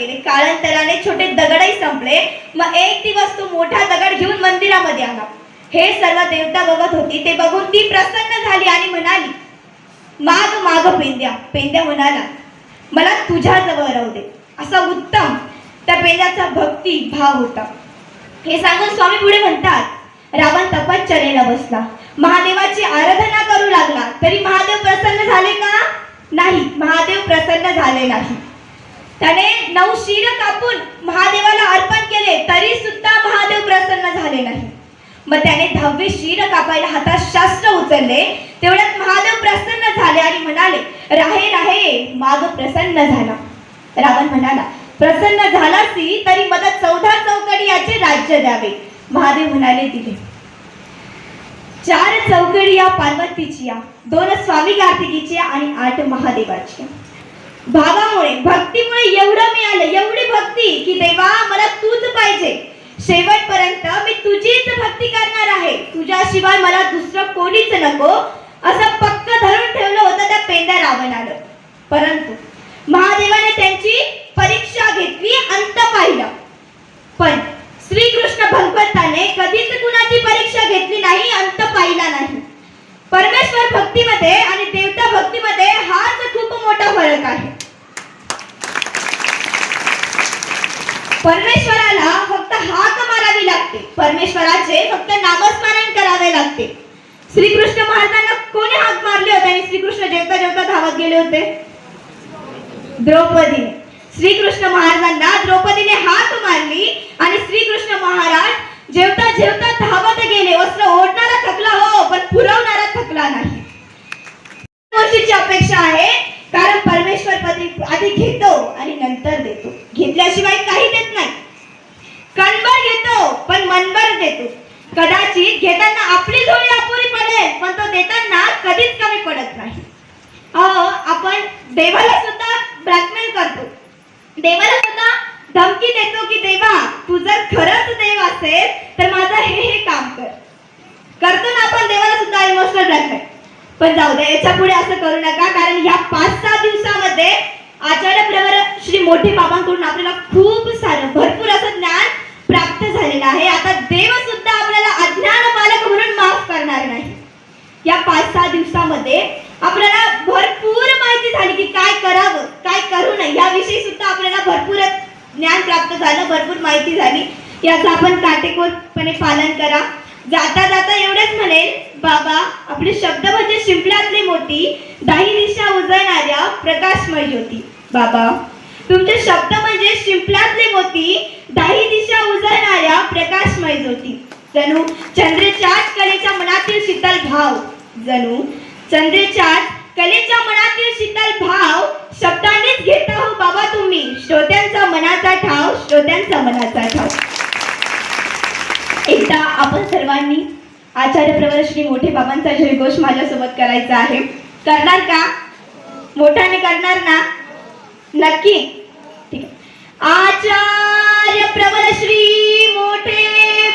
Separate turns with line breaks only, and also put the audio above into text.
केले. कालांतराने छोटे दगडही संपले. मग एक दिवस तो मोठा दगड घेऊन मंदिरामध्ये आला. हे सर्व देवता बघत होती. ते बघून ती प्रसन्न झाली आणि म्हणाली, माग माग पेंद्या. पेंद्या म्हणाला, मला तुझ्याजवळ राहू दे. असा उत्तम त्या पेंद्याचा भक्ती भाव होता. हे सांगून स्वामी पुढे म्हणतात, रावण तपश्चर्येला बसला. महादेवाची आराधना करू लागला. तरी महादेव प्रसन्न झाले का? नाही, महादेव प्रसन्न झाले नाही. त्याने 9 शीर कापून महादेवाला अर्पण केले तरी सुद्धा महादेव प्रसन्न झाले नाही. मग त्याने 10वे शीर कापायला हातात शास्त्र उचलले. तेवढ्यात महादेव प्रसन्न झाले आणि म्हणाले, राहे राहे माग प्रसन्न झाला. रावण म्हणाला, प्रसन्न झालासी तरी मला 14 चौकडी याचे राज्य द्यावे. महादेव म्हणाले, दिले. 4 चौकडी या पार्वतीची, 2 स्वामी कार्तिकीची आणि 8 महादेवाची. भावामुळे भक्तीमुळे एवढं मिळालं, एवढी भक्ती की देवा मला तूच पाहिजे. शेवटपर्यंत मी तुझीच भक्ती करणार आहे. तुझ्याशिवाय मला दुसरं कोणीच नको असं पक्क धरून ठेवलं होतं त्या पेंद्या रावणानं. परंतु महादेवाने त्यांची परीक्षा घेतली, अंत पाहिला. पण श्रीकृष्ण भगवंताने कधीच कुणाची परीक्षा घेतली नाही, अंत पाहिला नाही. परमेश्वर भक्तीमध्ये आणि देवता भक्तीमध्ये हाच खूप मोठा फरक आहे. परमेश्वराला फक्त हाक मारावी लागते. परमेश्वराचे फक्त नामस्मरण करावे लागते. श्रीकृष्ण महाराजांना कोणी हाक मारले होते आणि श्रीकृष्ण जेवता जेवता धावत गेले होते? द्रौपदीने. श्रीकृष्ण महाराजांना द्रौपदीने हाक मारली आणि श्रीकृष्ण महाराज जेवता जेवता धावत गेले. वस्त्र ओढणारा थकला हो, पण पुरवणारा थकला नाही. गोष्टीची अपेक्षा आहे, कारण परमेश्वर आधी घेतो आणि नंतर देतो. घेतल्याशिवाय काही देत नाही. कणभर घेतो पण मनभर देतो. कदाचित घेताना आपली झोळी अपुरी पडेल, पण तो देताना कधीच कमी पडत नाही. आपण देवाला सुद्धा ब्लॅकमेल करतो. देवाला सुद्धा धमकी देतो की देवा तू जर खरंच देव असेल तर माझं हे काम कर. करतो ना आपण देवाला सुद्धा इमोशनल ब्लॅकमेल. पण जाऊ दे, याच्या पुढे असं करू नका, कारण या 5-6 दिवसामध्ये आचार्य प्रवर श्री मोठे बाबांकडून आपल्याला खूप सारं भरपूर असं ज्ञान प्राप्त झालेलं आहे. आता देव सुद्धा आपल्याला अज्ञान मालक म्हणून माफ करणार नाही. या 5-6 दिवसामध्ये आपल्याला भरपूर माहिती झाली की काय करावं, काय करू नये याविषयी सुद्धा आपल्याला भरपूर ज्ञान प्राप्त झालं, भरपूर माहिती झाली. याचं आपण काटेकोरपणे पालन करा. जाता जाता एवढेच म्हणेल, बाबा आपले शब्द म्हणजे शिंपल्यातली मोती, 10 दिशा उजळणाऱ्या प्रकाशमय ज्योती. बाबा तुमचे शब्द म्हणजे शिंपल्यातले मोती, 10 दिशा उजळणाऱ्या प्रकाशमय ज्योती. जणू चंद्रेच्या कलेच्या मनातील शीतल भाव, जणू चंद्रेच्या कलेच्या मनातील शीतल भाव शब्दांनीच घेता हो बाबा तुम्ही. श्रोत्यांचा मनाचा ठाव, श्रोत्यांचा मनाचा ठाव. एकदा आपण सर्वांनी आचार्य प्रवर श्री मोठे बाबांचा जयघोष माझ्यासोबत करायचा आहे. करणार का? मोठ्याने करणार ना? नक्की? ठीक आहे. आचार्य प्रवर श्री मोठे